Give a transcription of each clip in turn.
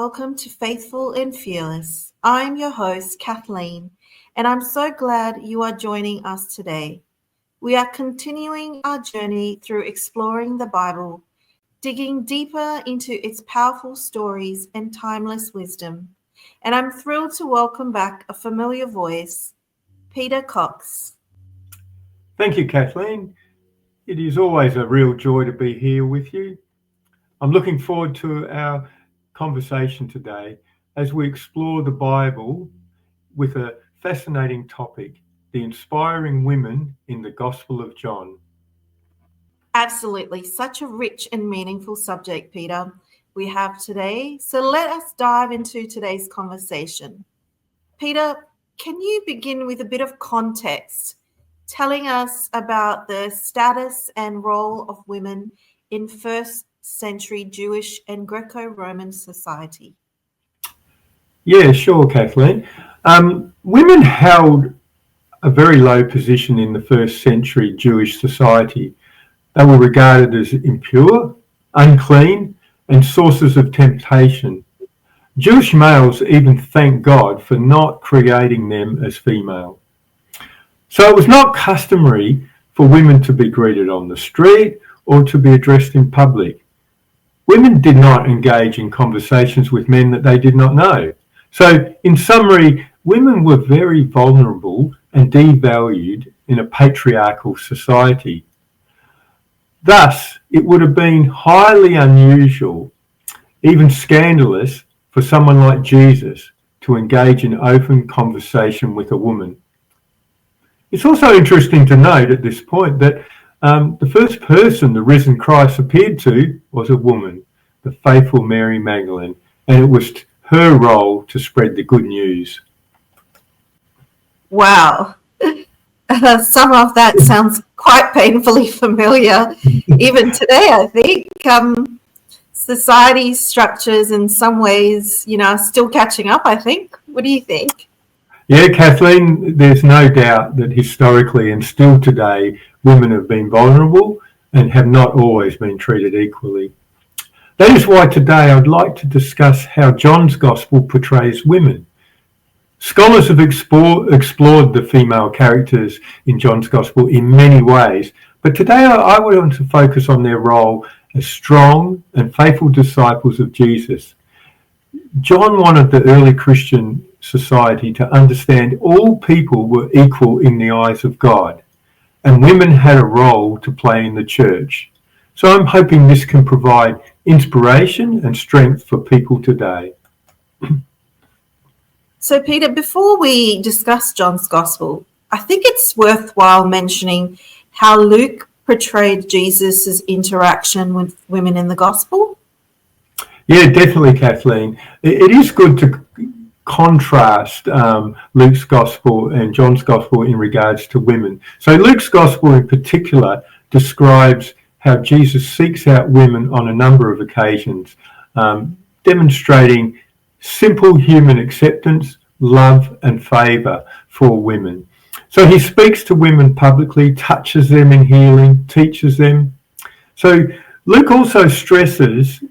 welcome to Faithful and Fearless. I'm your host, Kathleen, and I'm so glad you are joining us today. We are continuing our journey through exploring the Bible, digging deeper into its powerful stories and timeless wisdom. And I'm thrilled to welcome back a familiar voice, Peter Cox. Thank you, Kathleen. It is always a real joy to be here with you. I'm looking forward to our conversation today as we explore the Bible with a fascinating topic, the inspiring women in the Gospel of John. Absolutely. Such a rich and meaningful subject, Peter, we have today. So let us dive into today's conversation. Peter, can you begin with a bit of context, telling us about the status and role of women in first century Jewish and Greco-Roman society? Yeah, sure, Kathleen. Women held a very low position in the first century Jewish society. They were regarded as impure, unclean, and sources of temptation. Jewish males even thanked God for not creating them as female. So it was not customary for women to be greeted on the street or to be addressed in public. Women did not engage in conversations with men that they did not know. So, in summary, women were very vulnerable and devalued in a patriarchal society. Thus, it would have been highly unusual, even scandalous, for someone like Jesus to engage in open conversation with a woman. It's also interesting to note at this point that the first person the risen Christ appeared to was a woman, the faithful Mary Magdalene, and it was her role to spread the good news. Wow. Some of that sounds quite painfully familiar. Even today, I think society structures in some ways, are still catching up, I think. What do you think? Yeah, Kathleen, there's no doubt that historically and still today, women have been vulnerable and have not always been treated equally. That is why today I'd like to discuss how John's Gospel portrays women. Scholars have explored the female characters in John's Gospel in many ways, but today I want to focus on their role as strong and faithful disciples of Jesus. John wanted the early Christian society to understand all people were equal in the eyes of God, and women had a role to play in the church. So I'm hoping this can provide inspiration and strength for people today. So, Peter, before we discuss John's Gospel, I think it's worthwhile mentioning how Luke portrayed Jesus' interaction with women in the Gospel. Yeah, definitely, Kathleen. It is good to contrast Luke's Gospel and John's Gospel in regards to women. So Luke's Gospel in particular describes how Jesus seeks out women on a number of occasions, demonstrating simple human acceptance, love and favour for women. So he speaks to women publicly, touches them in healing, teaches them. So Luke also stresses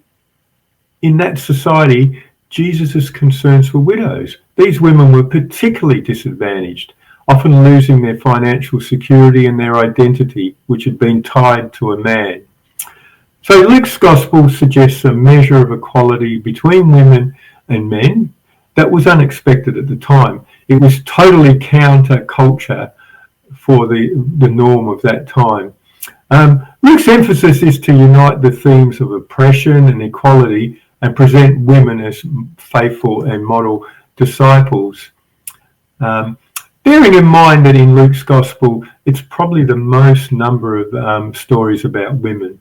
in that society Jesus' concerns for widows. These women were particularly disadvantaged, often losing their financial security and their identity, which had been tied to a man. So Luke's Gospel suggests a measure of equality between women and men that was unexpected at the time. It was totally counter-culture for the norm of that time. Luke's emphasis is to unite the themes of oppression and equality and present women as faithful and model disciples. Bearing in mind that in Luke's Gospel, it's probably the most number of stories about women.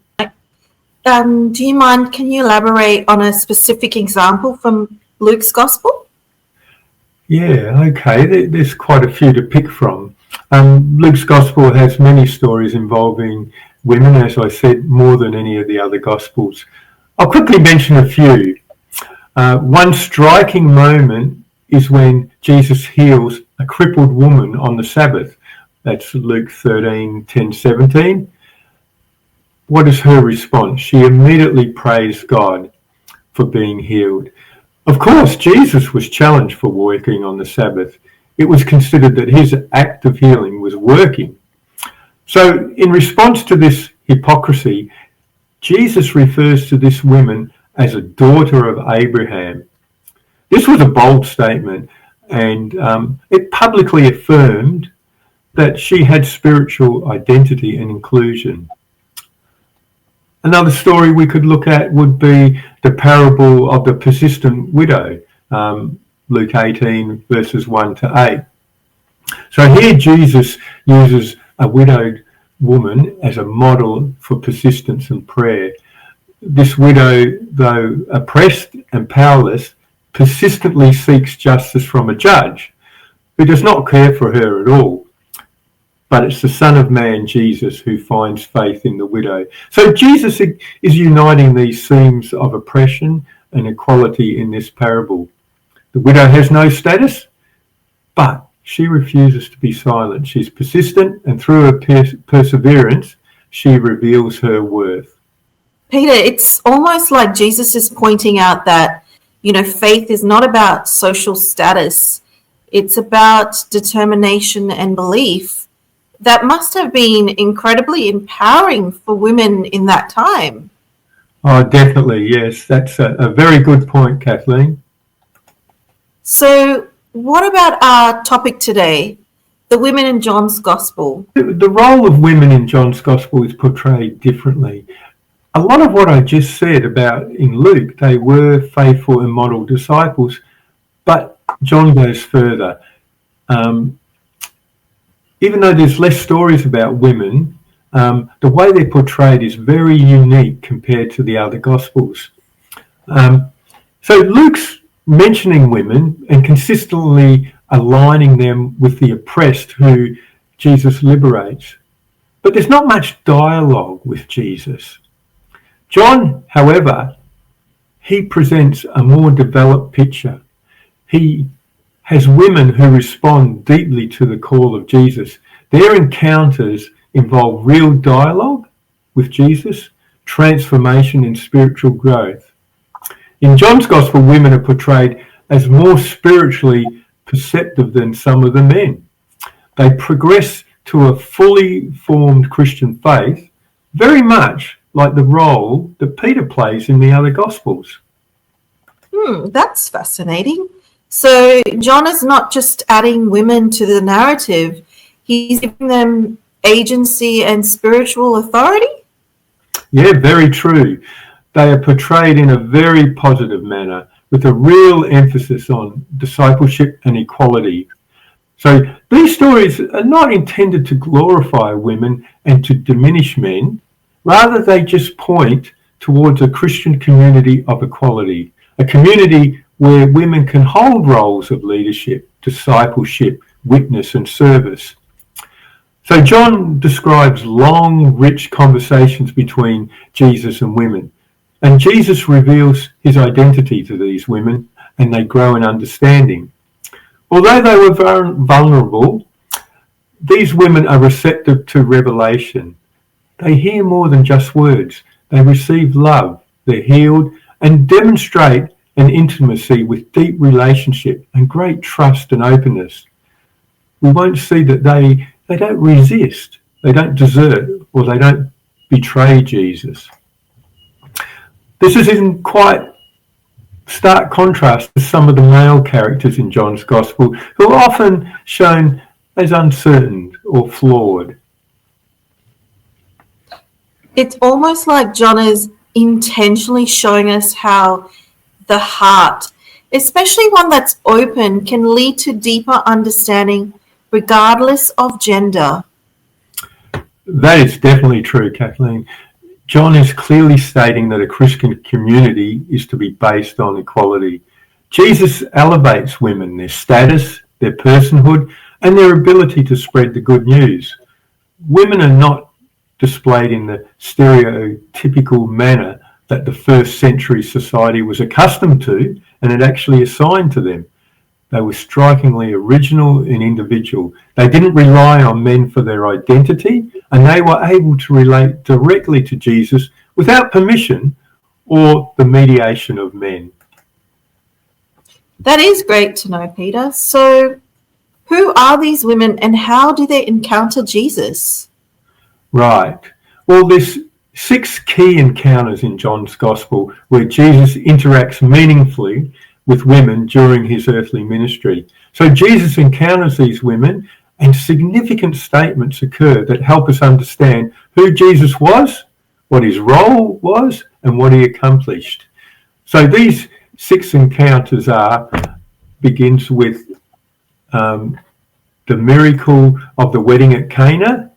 Do you mind, can you elaborate on a specific example from Luke's Gospel? Yeah, okay. There's quite a few to pick from. Luke's Gospel has many stories involving women, as I said, more than any of the other Gospels. I'll quickly mention a few. One striking moment is when Jesus heals a crippled woman on the Sabbath. That's Luke 13:10-17. What is her response? She immediately praised God for being healed. Of course, Jesus was challenged for working on the Sabbath. It was considered that his act of healing was working. So, in response to this hypocrisy, Jesus refers to this woman as a daughter of Abraham. This was a bold statement, and it publicly affirmed that she had spiritual identity and inclusion. Another story we could look at would be the parable of the persistent widow, Luke 18 verses 1 to 8. So here Jesus uses a widowed woman as a model for persistence and prayer. This widow, though oppressed and powerless, persistently seeks justice from a judge who does not care for her at all. But it's the Son of Man, Jesus, who finds faith in the widow. So Jesus is uniting these themes of oppression and equality in this parable. The widow has no status, but she refuses to be silent. She's persistent, and through her perseverance, she reveals her worth. Peter, it's almost like Jesus is pointing out that, faith is not about social status. It's about determination and belief. That must have been incredibly empowering for women in that time. Oh, definitely, yes. That's a very good point, Kathleen. So what about our topic today, the women in John's Gospel? The role of women in John's Gospel is portrayed differently. A lot of what I just said about in Luke, they were faithful and model disciples, but John goes further. Even though there's less stories about women, the way they're portrayed is very unique compared to the other Gospels. So Luke's mentioning women and consistently aligning them with the oppressed who Jesus liberates. But there's not much dialogue with Jesus. John, however, he presents a more developed picture. He has women who respond deeply to the call of Jesus. Their encounters involve real dialogue with Jesus, transformation and spiritual growth. In John's Gospel, women are portrayed as more spiritually perceptive than some of the men. They progress to a fully formed Christian faith, very much like the role that Peter plays in the other Gospels. That's fascinating. So John is not just adding women to the narrative, he's giving them agency and spiritual authority? Yeah, very true. They are portrayed in a very positive manner with a real emphasis on discipleship and equality. So these stories are not intended to glorify women and to diminish men. Rather, they just point towards a Christian community of equality, a community where women can hold roles of leadership, discipleship, witness, and service. So John describes long, rich conversations between Jesus and women. And Jesus reveals his identity to these women, and they grow in understanding. Although they were vulnerable, these women are receptive to revelation. They hear more than just words. They receive love. They're healed and demonstrate an intimacy with deep relationship and great trust and openness. We won't see that they don't resist, they don't desert, or they don't betray Jesus. This is in quite stark contrast to some of the male characters in John's Gospel who are often shown as uncertain or flawed. It's almost like John is intentionally showing us how the heart, especially one that's open, can lead to deeper understanding regardless of gender. That is definitely true, Kathleen. John is clearly stating that a Christian community is to be based on equality. Jesus elevates women, their status, their personhood, and their ability to spread the good news. Women are not displayed in the stereotypical manner that the first century society was accustomed to and had actually assigned to them. They were strikingly original and individual. They didn't rely on men for their identity, and they were able to relate directly to Jesus without permission or the mediation of men. That is great to know, Peter. So, who are these women and how do they encounter Jesus? Right. Well, there's 6 key encounters in John's Gospel where Jesus interacts meaningfully with women during his earthly ministry. So Jesus encounters these women and significant statements occur that help us understand who Jesus was, what his role was, and what he accomplished. So these 6 encounters begins with the miracle of the wedding at Cana,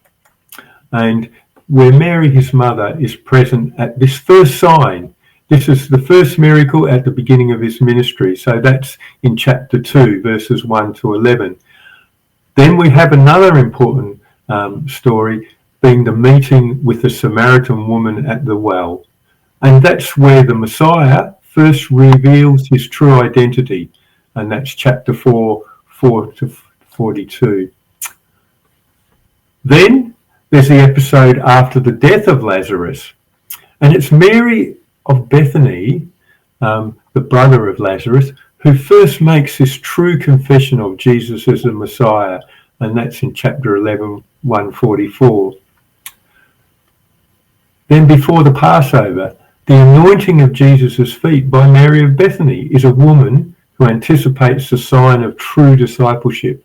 and where Mary, his mother, is present at this first sign. This is the first miracle at the beginning of his ministry. So that's in chapter 2, verses 1 to 11. Then we have another important story being the meeting with the Samaritan woman at the well. And that's where the Messiah first reveals his true identity. And that's chapter 4, 4 to 42. Then there's the episode after the death of Lazarus. And it's Mary of Bethany, the brother of Lazarus, who first makes this true confession of Jesus as the Messiah. And that's in chapter 11, 144. Then before the Passover, the anointing of Jesus' feet by Mary of Bethany is a woman who anticipates the sign of true discipleship.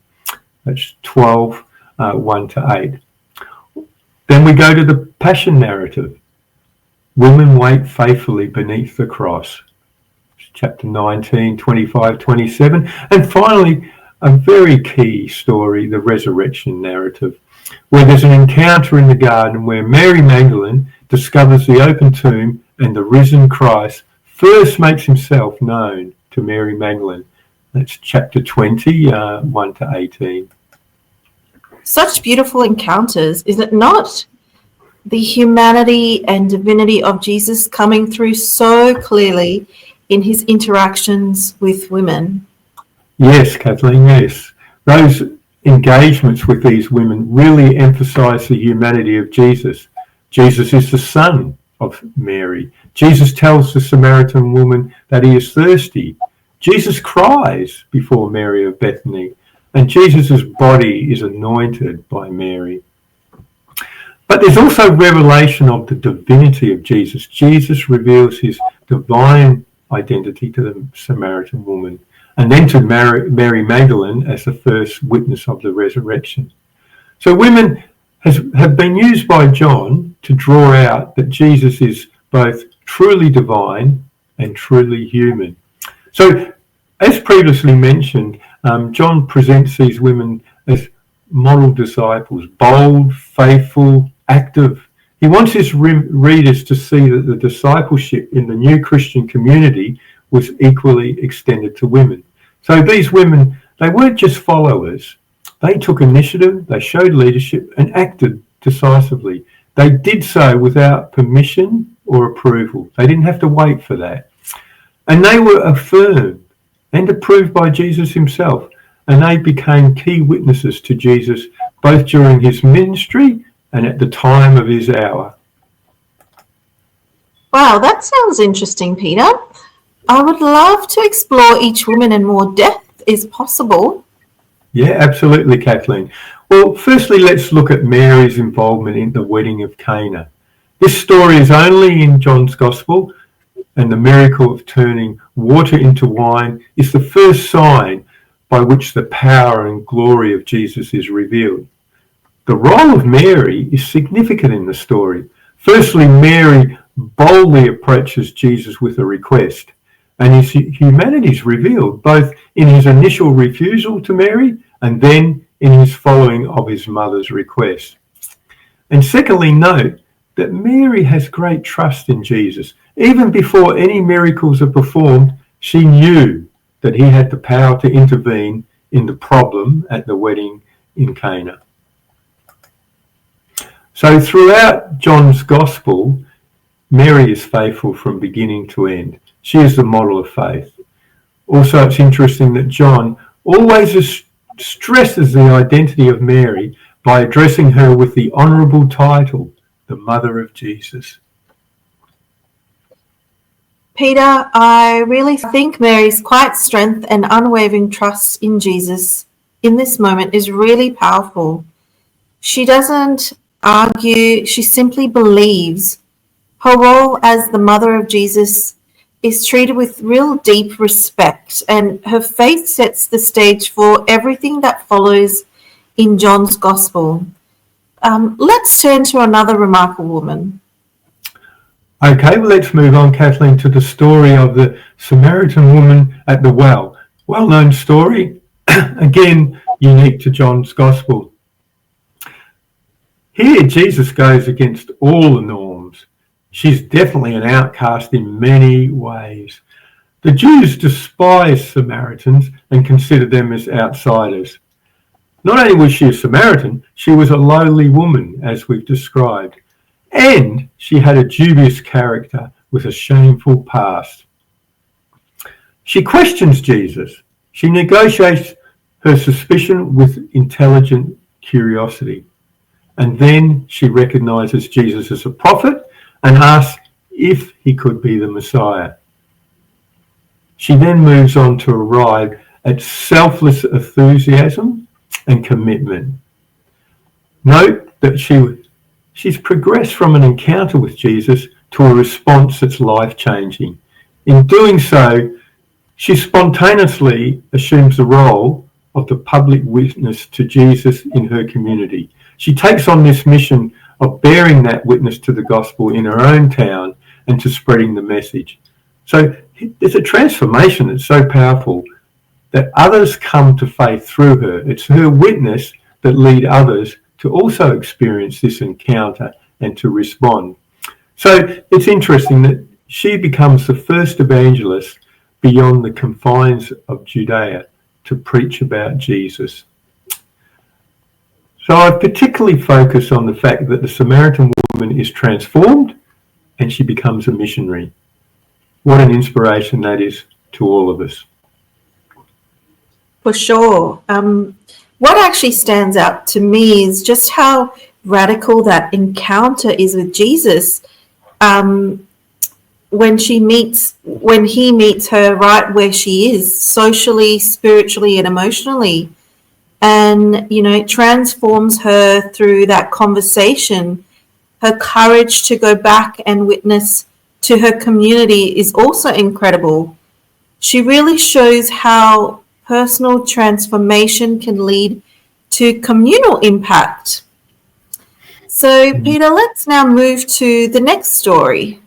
That's 12, 1 to 8. Then we go to the Passion narrative. Women wait faithfully beneath the cross. Chapter 19, 25, 27. And finally, a very key story, the resurrection narrative, where there's an encounter in the garden where Mary Magdalene discovers the open tomb and the risen Christ first makes himself known to Mary Magdalene. That's chapter 20, 1 to 18. Such beautiful encounters, is it not? The humanity and divinity of Jesus coming through so clearly in his interactions with women. Yes, Kathleen, yes. Those engagements with these women really emphasize the humanity of Jesus. Jesus is the son of Mary. Jesus tells the Samaritan woman that he is thirsty. Jesus cries before Mary of Bethany, and Jesus' body is anointed by Mary. But there's also revelation of the divinity of Jesus. Jesus reveals his divine identity to the Samaritan woman, and then to Mary Magdalene as the first witness of the resurrection. So women have been used by John to draw out that Jesus is both truly divine and truly human. So, as previously mentioned, John presents these women as model disciples, bold, faithful, active. He wants his readers to see that the discipleship in the new Christian community was equally extended to women. So these women, they weren't just followers. They took initiative, they showed leadership and acted decisively. They did so without permission or approval. They didn't have to wait for that. And they were affirmed and approved by Jesus himself. And they became key witnesses to Jesus both during his ministry and at the time of his hour. Wow, that sounds interesting, Peter. I would love to explore each woman in more depth, is possible. Yeah, absolutely, Kathleen. Well, firstly, let's look at Mary's involvement in the wedding of Cana. This story is only in John's Gospel, and the miracle of turning water into wine is the first sign by which the power and glory of Jesus is revealed. The role of Mary is significant in the story. Firstly, Mary boldly approaches Jesus with a request, and his humanity is revealed both in his initial refusal to Mary and then in his following of his mother's request. And secondly, note that Mary has great trust in Jesus. Even before any miracles are performed, she knew that he had the power to intervene in the problem at the wedding in Cana. So throughout John's Gospel, Mary is faithful from beginning to end. She is the model of faith. Also, it's interesting that John always stresses the identity of Mary by addressing her with the honourable title, the Mother of Jesus. Peter, I really think Mary's quiet strength and unwavering trust in Jesus in this moment is really powerful. She doesn't argue, she simply believes. Her role as the mother of Jesus is treated with real deep respect, and her faith sets the stage for everything that follows in John's Gospel. Let's turn to another remarkable woman. Okay, well, let's move on, Kathleen, to the story of the Samaritan woman at the well. Well-known story, again, unique to John's Gospel. Here, Jesus goes against all the norms. She's definitely an outcast in many ways. The Jews despise Samaritans and consider them as outsiders. Not only was she a Samaritan, she was a lowly woman, as we've described. And she had a dubious character with a shameful past. She questions Jesus. She negotiates her suspicion with intelligent curiosity. And then she recognizes Jesus as a prophet and asks if he could be the Messiah. She then moves on to arrive at selfless enthusiasm and commitment. Note that she's progressed from an encounter with Jesus to a response that's life-changing. In doing so, she spontaneously assumes the role of the public witness to Jesus in her community. She takes on this mission of bearing that witness to the gospel in her own town and to spreading the message. So there's a transformation that's so powerful that others come to faith through her. It's her witness that lead others to also experience this encounter and to respond. So it's interesting that she becomes the first evangelist beyond the confines of Judea to preach about Jesus. So I particularly focus on the fact that the Samaritan woman is transformed and she becomes a missionary. What an inspiration that is to all of us. For sure. What actually stands out to me is just how radical that encounter is with Jesus. When he meets her right where she is, socially, spiritually, and emotionally, and it transforms her through that conversation. Her courage to go back and witness to her community is also incredible. She really shows how personal transformation can lead to communal impact. So, Peter, let's now move to the next story.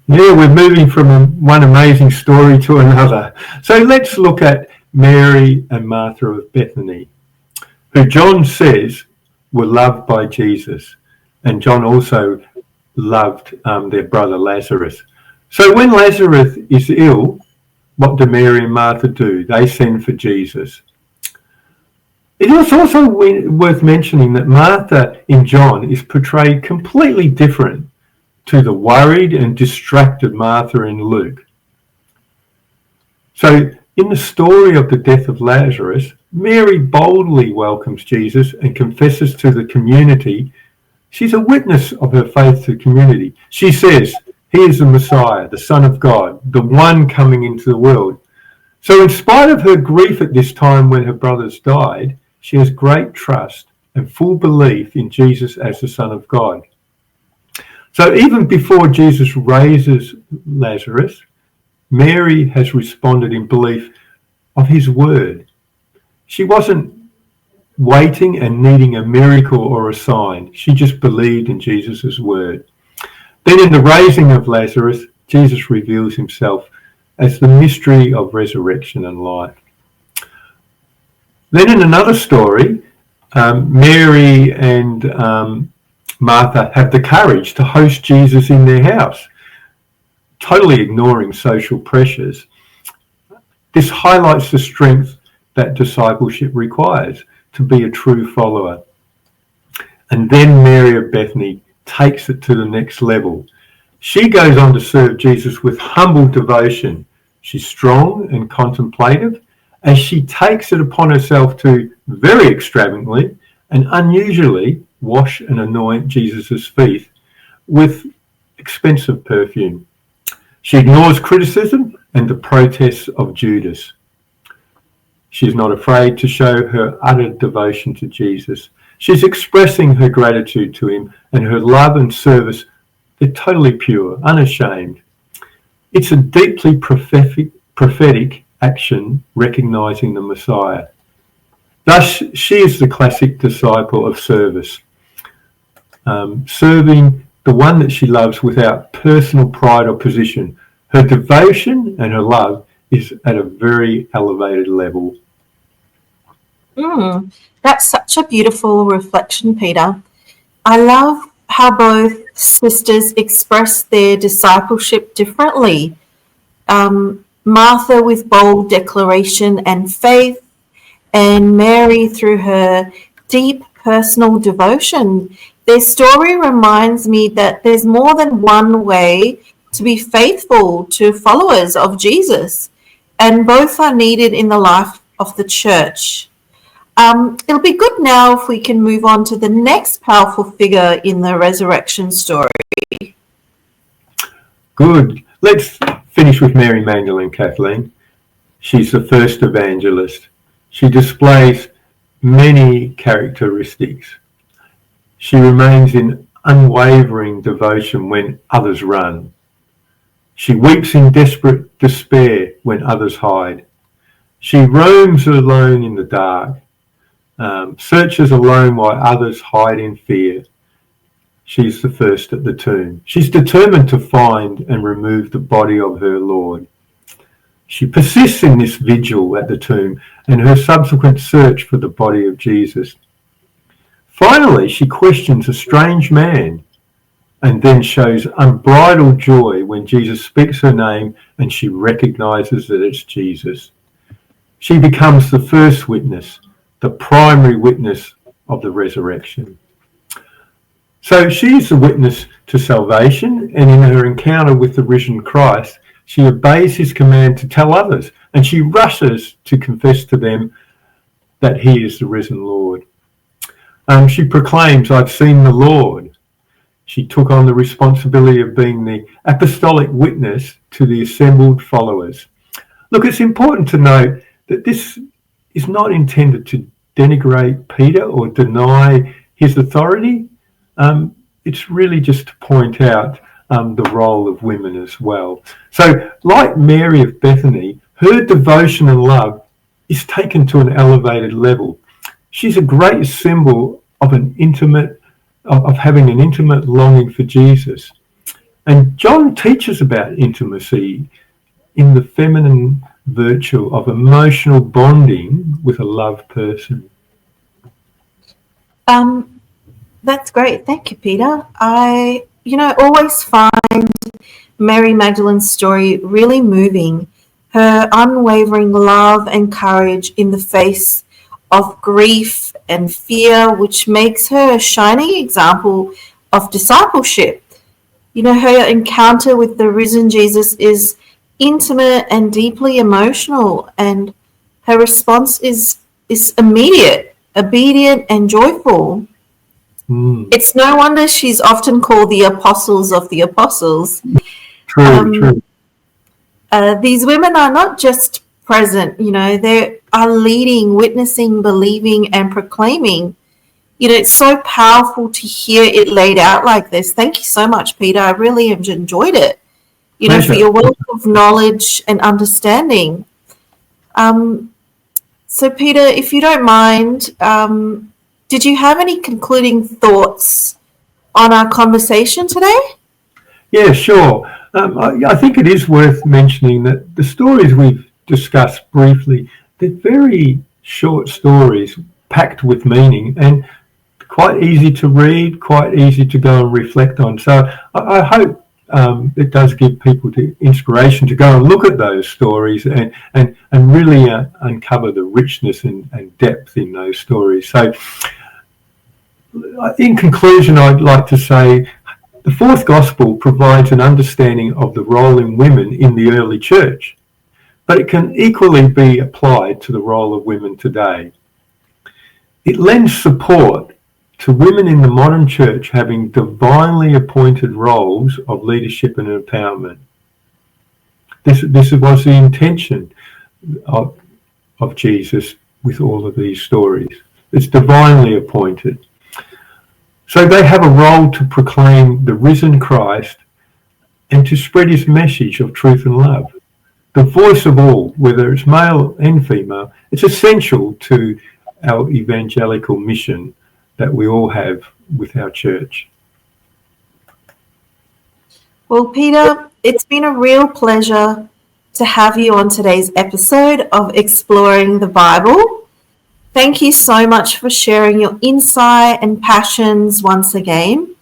Yeah, we're moving from one amazing story to another. So let's look at Mary and Martha of Bethany, who John says were loved by Jesus. And John also loved their brother Lazarus. So when Lazarus is ill, what do Mary and Martha do? They send for Jesus. It is also worth mentioning that Martha in John is portrayed completely different to the worried and distracted Martha in Luke. So in the story of the death of Lazarus, Mary boldly welcomes Jesus and confesses to the community. She's a witness of her faith to the community. She says, "He is the Messiah, the Son of God, the one coming into the world." So in spite of her grief at this time when her brothers died, she has great trust and full belief in Jesus as the Son of God. So even before Jesus raises Lazarus, Mary has responded in belief of his word. She wasn't waiting and needing a miracle or a sign. She just believed in Jesus' word. Then in the raising of Lazarus, Jesus reveals himself as the mystery of resurrection and life. Then in another story, Mary and Martha have the courage to host Jesus in their house, totally ignoring social pressures. This highlights the strength that discipleship requires to be a true follower. And then Mary of Bethany takes it to the next level. She goes on to serve Jesus with humble devotion. She's strong and contemplative, as she takes it upon herself to very extravagantly and unusually wash and anoint Jesus' feet with expensive perfume. She ignores criticism and the protests of Judas. She is not afraid to show her utter devotion to Jesus. She's expressing her gratitude to him, and her love and service, they're totally pure, unashamed. It's a deeply prophetic action, recognizing the Messiah. Thus, she is the classic disciple of service, serving the one that she loves without personal pride or position. Her devotion and her love is at a very elevated level. That's such a beautiful reflection, Peter. I love how both sisters express their discipleship differently. Martha with bold declaration and faith, and Mary through her deep personal devotion. Their story reminds me that there's more than one way to be faithful to followers of Jesus, and both are needed in the life of the church. It'll be good now if we can move on to the next powerful figure in the resurrection story. Good. Let's finish with Mary Magdalene, Kathleen. She's the first evangelist. She displays many characteristics. She remains in unwavering devotion when others run. She weeps in desperate despair when others hide. She roams alone in the dark, searches alone while others hide in fear. She's the first at the tomb. She's determined to find and remove the body of her Lord. She persists in this vigil at the tomb and her subsequent search for the body of Jesus. Finally, she questions a strange man and then shows unbridled joy when Jesus speaks her name and she recognizes that it's Jesus. She becomes the first witness, the primary witness of the resurrection. So she's the witness to salvation, and in her encounter with the risen Christ, she obeys his command to tell others, and she rushes to confess to them that he is the risen Lord. She proclaims, "I've seen the Lord." She took on the responsibility of being the apostolic witness to the assembled followers. Look, it's important to note that this is not intended to denigrate Peter or deny his authority. It's really just to point out the role of women as well. So, like Mary of Bethany, her devotion and love is taken to an elevated level. She's a great symbol of having an intimate longing for Jesus. And John teaches about intimacy in the feminine virtue of emotional bonding with a loved person. That's great. Thank you, Peter. I always find Mary Magdalene's story really moving. Her unwavering love and courage in the face of grief and fear, which makes her a shining example of discipleship. Her encounter with the risen Jesus is intimate and deeply emotional, and her response is immediate, obedient, and joyful. It's no wonder she's often called the apostles of the apostles. True. These women are not just present, they are leading, witnessing, believing, and proclaiming. It's so powerful to hear it laid out like this. Thank you so much, Peter. I really have enjoyed it, Pleasure. For your wealth of knowledge and understanding. So, Peter, if you don't mind, did you have any concluding thoughts on our conversation today? Yeah, sure. I think it is worth mentioning that the stories we've discussed briefly, they're very short stories packed with meaning and quite easy to read, quite easy to go and reflect on. So I hope it does give people the inspiration to go and look at those stories and really uncover the richness and depth in those stories. So in conclusion, I'd like to say the fourth gospel provides an understanding of the role in women in the early church, but it can equally be applied to the role of women today. It lends support to women in the modern church having divinely appointed roles of leadership and empowerment. This was the intention of Jesus with all of these stories. It's divinely appointed. So they have a role to proclaim the risen Christ and to spread his message of truth and love. The voice of all, whether it's male and female, it's essential to our evangelical mission that we all have with our church. Well, Peter, it's been a real pleasure to have you on today's episode of Exploring the Bible. Thank you so much for sharing your insight and passions once again.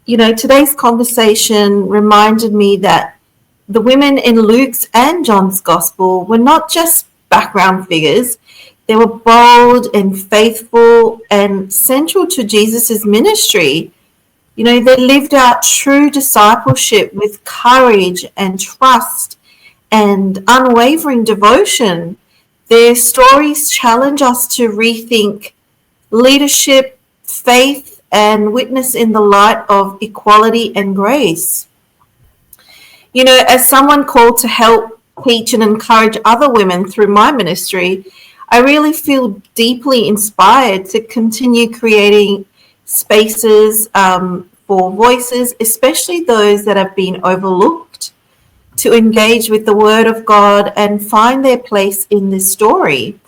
You know, today's conversation reminded me that the women in Luke's and John's Gospel were not just background figures. They were bold and faithful and central to Jesus's ministry. You know, they lived out true discipleship with courage and trust and unwavering devotion. Their stories challenge us to rethink leadership, faith, and witness in the light of equality and grace. You know, as someone called to help teach and encourage other women through my ministry, I really feel deeply inspired to continue creating spaces for voices, especially those that have been overlooked, to engage with the Word of God and find their place in this story.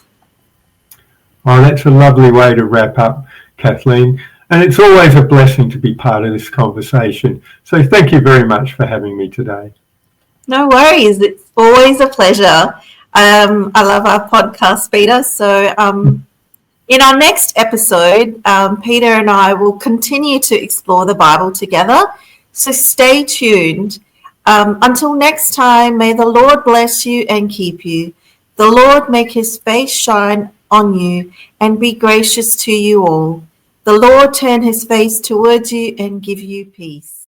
Oh, that's a lovely way to wrap up, Kathleen. And it's always a blessing to be part of this conversation. So thank you very much for having me today. No worries. It's always a pleasure. I love our podcast, Peter. So in our next episode, Peter and I will continue to explore the Bible together. So stay tuned. Until next time, may the Lord bless you and keep you. The Lord make his face shine on you and be gracious to you all. The Lord turn his face towards you and give you peace.